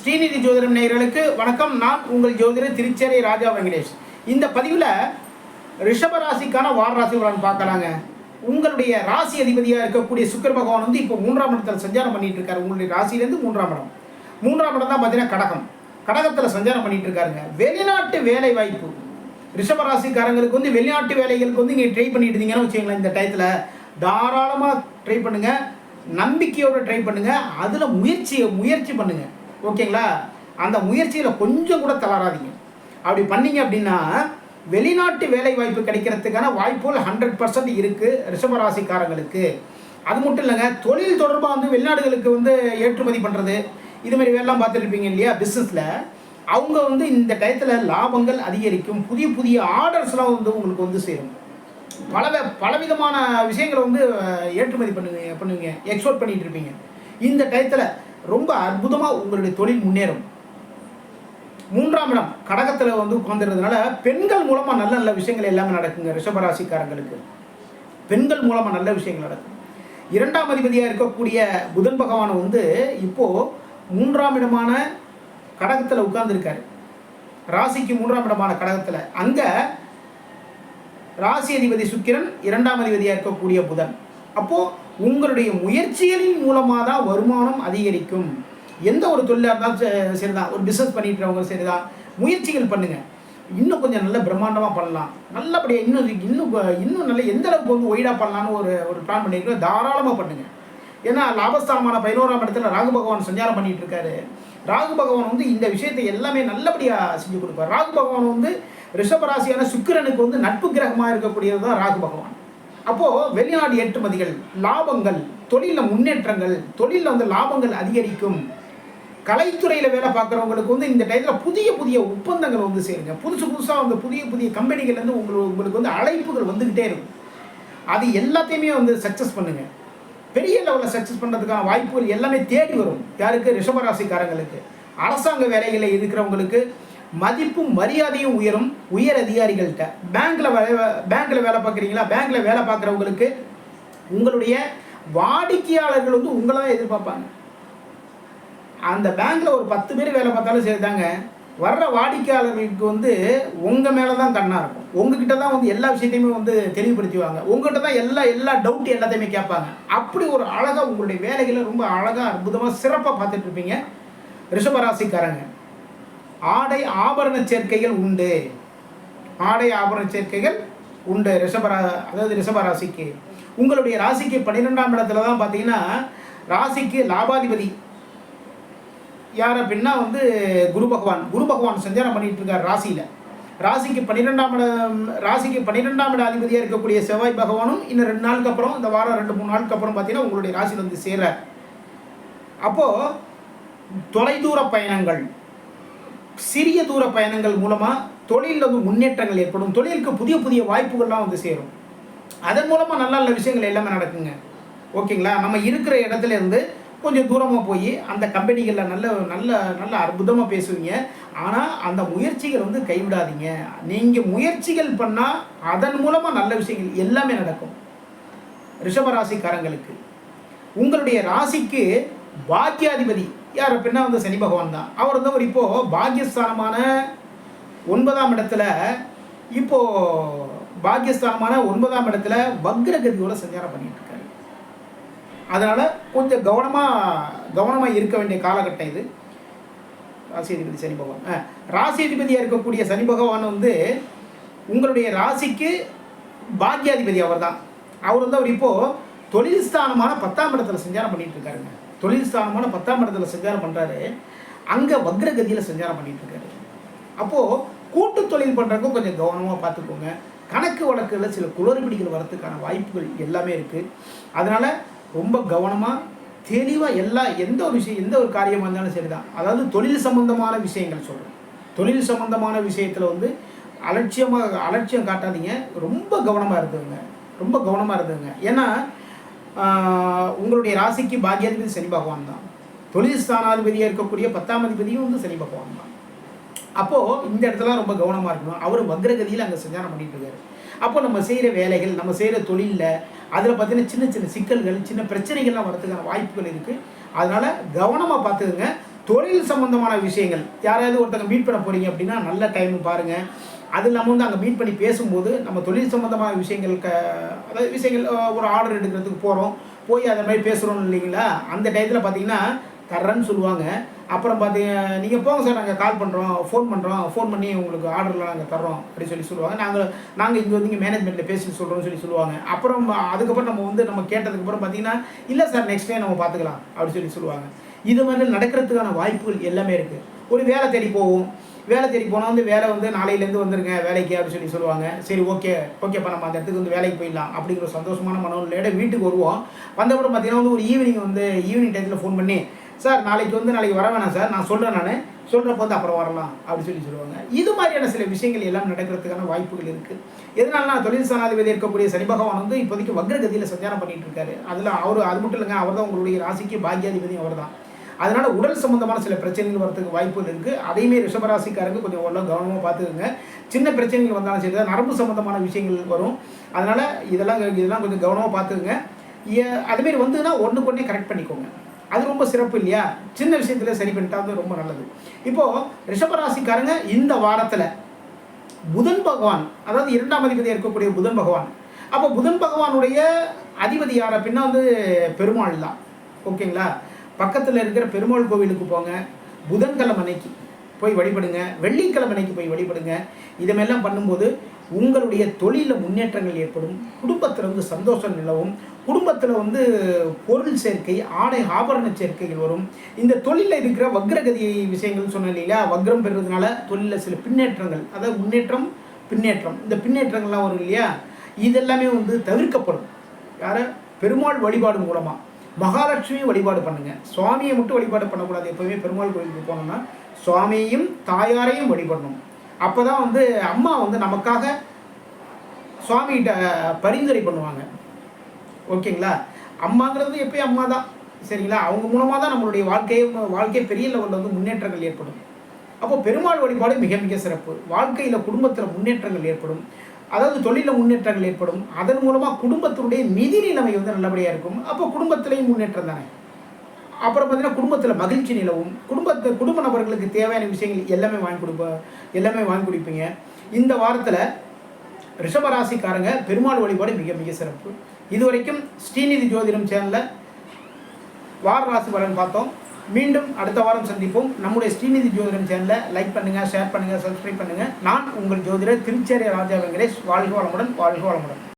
ஸ்ரீநிதி ஜோதிடம் நேயர்களுக்கு வணக்கம். நான் உங்கள் ஜோதிடர் திருச்சேரி ராஜா வெங்கடேஷ். இந்த பதிவில் ரிஷபராசிக்கான வார ராசி பலன் பார்க்கலாங்க. உங்களுடைய ராசி அதிபதியாக இருக்கக்கூடிய சுக்கிர பகவான் வந்து இப்போ 3ஆம் இடத்துல சஞ்சாரம் பண்ணிட்டு இருக்காரு. உங்களுடைய ராசியிலேருந்து 3ஆம் இடம் தான் பார்த்தீங்கன்னா கடகத்தில் சஞ்சாரம் பண்ணிட்டு இருக்காருங்க. வெளிநாட்டு வேலை வாய்ப்பு ரிஷபராசிக்காரங்களுக்கு வந்து வெளிநாட்டு வேலைகளுக்கு வந்து நீங்கள் ட்ரை பண்ணிட்டு இருந்தீங்கன்னு வச்சுக்கோங்களேன். இந்த டயத்தில் தாராளமாக ட்ரை பண்ணுங்கள், நம்பிக்கையோடு ட்ரை பண்ணுங்கள், அதில் முயற்சி பண்ணுங்கள். ஓகேங்களா? அந்த முயற்சியில் கொஞ்சம் கூட தளராதீங்க. அப்படி பண்ணீங்க அப்படின்னா வெளிநாட்டு வேலை வாய்ப்பு கிடைக்கிறதுக்கான வாய்ப்புகள் 100% இருக்குது ரிஷபராசிக்காரங்களுக்கு. அது மட்டும் இல்லைங்க, தொழில் தொடர்பாக வந்து வெளிநாடுகளுக்கு வந்து ஏற்றுமதி பண்ணுறது இதுமாதிரி வேலைலாம் பார்த்துருப்பீங்க இல்லையா? பிஸ்னஸில் அவங்க வந்து இந்த டயத்தில் லாபங்கள் அதிகரிக்கும். புதிய ஆர்டர்ஸ்லாம் வந்து உங்களுக்கு வந்து சேரும். பலவிதமான விஷயங்களை வந்து ஏற்றுமதி பண்ணுவீங்க, எக்ஸ்போர்ட் பண்ணிகிட்டு இருப்பீங்க. இந்த டயத்தில் ரொம்ப அற்புதமாக உங்களுடைய தொழில் முன்னேறும். 3ஆம் இடம் கடகத்தில் வந்து உட்காந்துறதுனால பெண்கள் மூலமாக நல்ல நல்ல விஷயங்கள் எல்லாமே நடக்குங்க. ரிஷபராசிக்காரங்களுக்கு பெண்கள் மூலமாக நல்ல விஷயங்கள் நடக்கும். 2ஆம் அதிபதியாக இருக்கக்கூடிய புதன் பகவான் வந்து இப்போது 3ஆம் இடமான கடகத்தில் உட்கார்ந்துருக்காரு. ராசிக்கு 3ஆம் இடமான கடகத்தில். அங்கே ராசி அதிபதி சுக்கிரன், 2ஆம் அதிபதியாக இருக்கக்கூடிய புதன். அப்போது உங்களுடைய முயற்சிகளின் மூலமாக தான் வருமானம் அதிகரிக்கும். எந்த ஒரு தொழிலாக இருந்தாலும் சரிதான், ஒரு பிஸ்னஸ் பண்ணிட்டுறவங்க சரிதான், முயற்சிகள் பண்ணுங்கள். இன்னும் கொஞ்சம் நல்ல பிரம்மாண்டமாக பண்ணலாம், நல்லபடியாக இன்னும் நல்ல எந்த அளவுக்கு வந்து ஒய்டாக பண்ணலான்னு ஒரு பிளான் பண்ணியிருக்கோம். தாராளமாக பண்ணுங்கள். ஏன்னா லாபஸ்தானமான 11ஆம் இடத்துல ராகு பகவான் சஞ்சாரம் பண்ணிகிட்டு இருக்காரு. ராகு பகவான் வந்து இந்த விஷயத்தை எல்லாமே நல்லபடியாக செஞ்சு கொடுப்பார். ராகு பகவான் வந்து ரிஷபராசியான சுக்கிரனுக்கு வந்து நட்பு கிரகமாக இருக்கக்கூடியது தான் ராகு பகவான். அப்போது வெளிநாடு ஏற்றுமதிகள், லாபங்கள், தொழிலில் முன்னேற்றங்கள், தொழிலில் வந்து லாபங்கள் அதிகரிக்கும். கலைத்துறையில் வேலை பார்க்குறவங்களுக்கு வந்து இந்த டயத்தில் புதிய ஒப்பந்தங்கள் வந்து சேருங்க. புதுசாக வந்து புதிய கம்பெனிகள்லேருந்து உங்களுக்கு வந்து அழைப்புகள் வந்துக்கிட்டே இருக்கும். அது எல்லாத்தையுமே வந்து சக்ஸஸ் பண்ணுங்கள். பெரிய லெவலில் சக்ஸஸ் பண்ணுறதுக்கான வாய்ப்புகள் எல்லாமே தேடி வரும். யாருக்கு? ரிஷபராசிக்காரங்களுக்கு. அரசாங்க வேலைகளில் இருக்கிறவங்களுக்கு மதிப்பும் மரியாதையும் உயரும். உயர் அதிகாரிகள்கிட்ட பேங்க்கில் வேலை பார்க்குறீங்களா? பேங்க்கில் வேலை பார்க்குறவங்களுக்கு உங்களுடைய வாடிக்கையாளர்கள் வந்து உங்களை தான் எதிர்பார்ப்பாங்க. அந்த பேங்க்கில் ஒரு 10 பேர் வேலை பார்த்தாலும் சரி தாங்க, வர்ற வாடிக்கையாளர்களுக்கு வந்து உங்கள் மேலே தான் கண்ணாக இருக்கும். உங்ககிட்ட தான் வந்து எல்லா விஷயத்தையுமே வந்து தெளிவுபடுத்துவாங்க. உங்கள்கிட்ட தான் எல்லா டவுட் எல்லாத்தையுமே கேட்பாங்க. அப்படி ஒரு அழகாக உங்களுடைய வேலைகளை ரொம்ப அழகாக அற்புதமாக சிறப்பாக பார்த்துட்ருப்பீங்க ரிஷபராசிக்காரங்க. ஆடை ஆபரண சேர்க்கைகள் உண்டு. ரிஷபராசிக்கு. உங்களுடைய ராசிக்கு 12ஆம் இடத்துல தான் பார்த்தீங்கன்னா ராசிக்கு லாபாதிபதி யார் அப்படின்னா வந்து குரு பகவான் சஞ்சாரம் பண்ணிட்டு இருக்கார் ராசியில். ராசிக்கு 12ஆம் இட அதிபதியாக இருக்கக்கூடிய செவ்வாய் பகவானும் இன்னும் 2 நாளுக்கு அப்புறம், இந்த வாரம் 2-3 நாளுக்கு அப்புறம் பார்த்தீங்கன்னா உங்களுடைய ராசியில் வந்து சேர. அப்போது தொலைதூர பயணங்கள், சிறிய தூர பயணங்கள் மூலமாக தொழிலில் வந்து முன்னேற்றங்கள் ஏற்படும். தொழிலுக்கு புதிய வாய்ப்புகள்லாம் வந்து சேரும். அதன் மூலமாக நல்ல நல்ல விஷயங்கள் எல்லாமே நடக்குங்க. ஓகேங்களா? நம்ம இருக்கிற இடத்துல இருந்து கொஞ்சம் தூரமாக போய் அந்த கம்பெனிகளில் நல்ல அற்புதமாக பேசுவீங்க. ஆனால் அந்த முயற்சிகள் வந்து கைவிடாதீங்க. நீங்கள் முயற்சிகள் பண்ணால் அதன் மூலமாக நல்ல விஷயங்கள் எல்லாமே நடக்கும். ரிஷபராசிக்காரங்களுக்கு உங்களுடைய ராசிக்கு பாக்கியாதிபதி யார் அப்படின்னா வந்து சனி பகவான் தான். அவர் வந்து ஒரு இப்போது பாக்கியஸ்தானமான 9ஆம் இடத்துல வக்ரகதியோட சஞ்சாரம் பண்ணிட்டு இருக்காரு. அதனால் கொஞ்சம் கவனமாக இருக்க வேண்டிய காலகட்டம் இது. ராசி அதிபதி சனி பகவான். ராசி அதிபதியாக இருக்கக்கூடிய சனி பகவான் வந்து உங்களுடைய ராசிக்கு பாக்கியாதிபதி அவர் தான். அவர் வந்து அவர் இப்போது தொழில் ஸ்தானமான 10ஆம் இடத்துல சஞ்சாரம் பண்ணிட்டு இருக்காருங்க. தொழில் ஸ்தானமான 10ஆம் இடத்துல சஞ்சாரம் பண்ணுறாரு. அங்கே வக்ரகதியில் சஞ்சாரம் பண்ணிட்டு இருக்காரு. அப்போது கூட்டு தொழில் பண்ணுறதுக்கும் கொஞ்சம் கவனமாக பார்த்துக்கோங்க. கணக்கு வழக்குகளில் சில குளறுபடிகள் வரதுக்கான வாய்ப்புகள் எல்லாமே இருக்குது. அதனால் ரொம்ப கவனமாக தெளிவாக எந்த ஒரு காரியமாக இருந்தாலும் சரி தான். அதாவது தொழில் சம்பந்தமான விஷயங்கள் சொல்கிறேன். தொழில் சம்பந்தமான விஷயத்தில் வந்து அலட்சியம் காட்டாதீங்க. ரொம்ப கவனமாக இருந்துங்க. ஏன்னா உங்களுடைய ராசிக்கு பாக்கியாதிபதி சனி பகவான் தான். தொழில் ஸ்தானாதிபதியாக இருக்கக்கூடிய 10ஆம் அதிபதியும் வந்து சனி பகவான் தான். அப்போது இந்த இடத்துல ரொம்ப கவனமாக இருக்கணும். அவர் வக்ரகதியில் அங்கே சஞ்சாரம் பண்ணிட்டு இருக்காரு. அப்போ நம்ம செய்கிற வேலைகள், நம்ம செய்கிற தொழிலில் அதில் பார்த்தீங்கன்னா சின்ன சிக்கல்கள், சின்ன பிரச்சனைகள்லாம் வரதுக்கான வாய்ப்புகள் இருக்குது. அதனால் கவனமாக பார்த்துக்குங்க. தொழில் சம்பந்தமான விஷயங்கள் யாராவது ஒருத்தங்க மீட் பண்ண போகிறீங்க அப்படின்னா நல்ல டைம் பாருங்கள். அது இல்லாமல் வந்து அங்கே மீட் பண்ணி பேசும்போது நம்ம தொழில் சம்பந்தமான விஷயங்கள் அதாவது விஷயங்கள் ஒரு ஆர்டர் எடுக்கிறதுக்கு போகிறோம், போய் அதை மாதிரி பேசுகிறோம் இல்லைங்களா, அந்த டயத்தில் பார்த்தீங்கன்னா தர்றேன்னு சொல்லுவாங்க. அப்புறம் பார்த்தீங்க நீங்கள் போங்க சார், நாங்கள் கால் பண்ணுறோம், ஃபோன் பண்ணி உங்களுக்கு ஆர்டர்லாம் நாங்கள் தர்றோம் அப்படின்னு சொல்லுவாங்க. நாங்கள் இங்கே வந்து இங்கே மேனேஜ்மெண்ட்டில் பேசி சொல்கிறோம்னு சொல்லுவாங்க. அப்புறம் அதுக்கப்புறம் நம்ம கேட்டதுக்கப்புறம் பார்த்தீங்கன்னா இல்லை சார் நெக்ஸ்ட் டே நம்ம பார்த்துக்கலாம் அப்படின்னு சொல்லுவாங்க. இது மாதிரி நடக்கிறதுக்கான வாய்ப்புகள் எல்லாமே இருக்குது. ஒரு வேலை தேடி போவோம், வேலை தேடி போனால் வந்து வேலை வந்து நாளையிலேருந்து வந்துருங்க வேலைக்கு அப்படின்னு சொல்லுவாங்க. சரி ஓகேப்பா நம்ம அந்த இடத்துக்கு வந்து வேலைக்கு போயிடலாம் அப்படிங்கிற ஒரு சந்தோஷமான மனநிலையோட வீட்டுக்கு வருவோம். வந்தப்பறம் பார்த்தீங்கன்னா வந்து ஒரு ஈவினிங் டயத்தில் ஃபோன் பண்ணி சார் நாளைக்கு வர வேணாம் சார், நான் சொல்கிறப்ப வந்து அப்புறம் வரலாம் அப்படின்னு சொல்லுவாங்க. இது மாதிரியான சில விஷயங்கள் எல்லாம் நடக்கிறதுக்கான வாய்ப்புகள் இருக்குது. எதனாலனா தொழில் ஸ்தானாதிபதி இருக்கக்கூடிய சனி பகவான் வந்து இப்போதைக்கு வக்ரகதியில் சஞ்சாரம் பண்ணிட்டு இருக்காரு. அதில் அது மட்டும் இல்லைங்க, அவர் தான் உங்களுடைய ராசிக்கு பாக்கியாதிபதி அவர் தான். அதனால உடல் சம்பந்தமான சில பிரச்சனைகள் வரதுக்கு வாய்ப்புகள் இருக்குது. அதையுமே ரிஷபராசிக்காரங்க கொஞ்சம் ஓரளவு கவனமாக பார்த்துக்குங்க. சின்ன பிரச்சனைகள் வந்தாலும் சரி தான், நரம்பு சம்பந்தமான விஷயங்கள் வரும். அதனால் இதெல்லாம் கொஞ்சம் கவனமாக பார்த்துக்குங்க. அதுமாரி வந்துன்னா ஒன்றுக்கு கரெக்ட் பண்ணிக்கோங்க, அது ரொம்ப சிறப்பு இல்லையா. சின்ன விஷயத்தில் சரி பண்ணிட்டா வந்து ரொம்ப நல்லது. இப்போது ரிஷபராசிக்காரங்க இந்த வாரத்தில் புதன் பகவான், அதாவது 2ஆம் அதிபதியாக இருக்கக்கூடிய புதன் பகவான், அப்போ புதன் பகவானுடைய அதிபதி யார் அப்படின்னா வந்து பெருமாள் தான். ஓகேங்களா. பக்கத்தில் இருக்கிற பெருமாள் கோவிலுக்கு போங்க, புதன்கிழமை அன்னைக்கு போய் வழிபடுங்க, வெள்ளிக்கிழமை அன்னைக்கு போய் வழிபடுங்க. இதமெல்லாம் பண்ணும்போது உங்களுடைய தொழிலில் முன்னேற்றங்கள் ஏற்படும், குடும்பத்தில் வந்து சந்தோஷம் நிலவும், குடும்பத்தில் வந்து பொருள் சேர்க்கை, ஆடை ஆபரண சேர்க்கைகள் வரும். இந்த தொழிலில் இருக்கிற வக்ரகதி விஷயங்கள் சொன்னேன் இல்லையா, வக்ரம் பெறுறதுனால தொழிலில் சில பின்னேற்றங்கள், அதாவது பின்னேற்றம் இந்த பின்னேற்றங்கள்லாம் வரும் இல்லையா, இதெல்லாமே வந்து தவிர்க்கப்படும். யாரை? பெருமாள் வழிபாடு மூலமாக. மகாலட்சுமியை வழிபாடு பண்ணுங்கள், சுவாமியை மட்டும் வழிபாடு பண்ணக்கூடாது. எப்போவுமே பெருமாள் கோயிலுக்கு போனோம்னா சுவாமியையும் தாயாரையும் வழிபடணும். அப்போ தான் வந்து அம்மா வந்து நமக்காக சுவாமிகிட்ட பரிந்துரை பண்ணுவாங்க. ஓகேங்களா. அம்மாங்கிறது எப்பயும் அம்மா தான், சரிங்களா. அவங்க மூலமாக தான் நம்மளுடைய வாழ்க்கை பெரிய லெவலில் வந்து முன்னேற்றங்கள் ஏற்படும். அப்போ பெருமாள் வழிபாடு மிக மிக சிறப்பு. வாழ்க்கையில் குடும்பத்தில் முன்னேற்றங்கள் ஏற்படும், அதாவது தொழிலில் முன்னேற்றங்கள் ஏற்படும். அதன் மூலமாக குடும்பத்தினுடைய நிதி நிலைமை வந்து நல்லபடியாக இருக்கும். அப்போ குடும்பத்திலையும் முன்னேற்றம் தானே. அப்புறம் பார்த்தீங்கன்னா குடும்பத்தில் மகிழ்ச்சி நிலவும். குடும்ப நபர்களுக்கு தேவையான விஷயங்கள் எல்லாமே வாங்கி கொடுப்பீங்க. இந்த வாரத்தில் ரிஷபராசிக்காரங்க பெருமாள் வழிபாடு மிக மிக சிறப்பு. இதுவரைக்கும் ஸ்ரீநிதி ஜோதிடம் சேனலில் வார ராசி பலன் பார்த்தோம். மீண்டும் அடுத்த வாரம் சந்திப்போம். நம்முடைய ஸ்ரீநிதி ஜோதிடம் சேனலை லைக் பண்ணுங்கள், ஷேர் பண்ணுங்கள், சப்ஸ்கிரைப் பண்ணுங்கள். நான் உங்கள் ஜோதிடர் திருச்சேரி ராஜா வெங்கடேஷ். வாழ்க வளமுடன்.